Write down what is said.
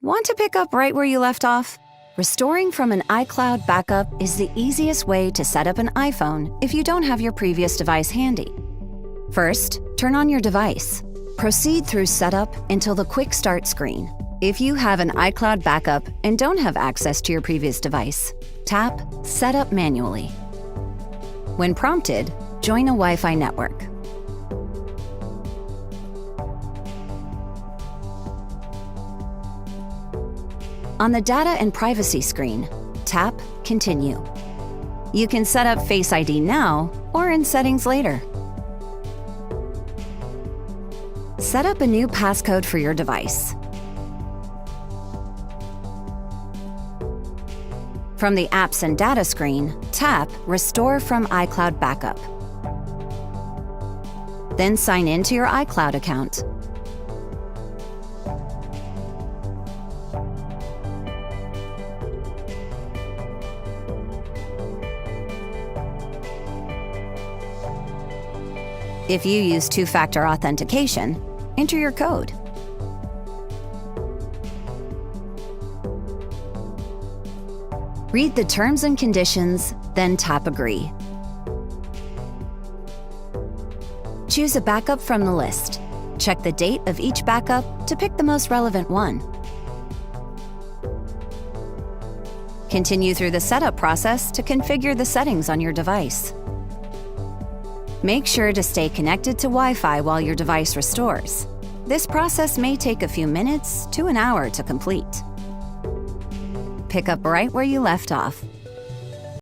Want to pick up right where you left off? Restoring from an iCloud backup is the easiest way to set up an iPhone if you don't have your previous device handy. First, turn on your device. Proceed through Setup until the Quick Start screen. If you have an iCloud backup and don't have access to your previous device, tap Setup manually. When prompted, join a Wi-Fi network. On the Data and Privacy screen, tap Continue. You can set up Face ID now or in Settings later. Set up a new passcode for your device. From the Apps and Data screen, tap Restore from iCloud Backup. Then sign in to your iCloud account. If you use two-factor authentication, enter your code. Read the terms and conditions, then tap Agree. Choose a backup from the list. Check the date of each backup to pick the most relevant one. Continue through the setup process to configure the settings on your device. Make sure to stay connected to Wi-Fi while your device restores. This process may take a few minutes to an hour to complete. Pick up right where you left off.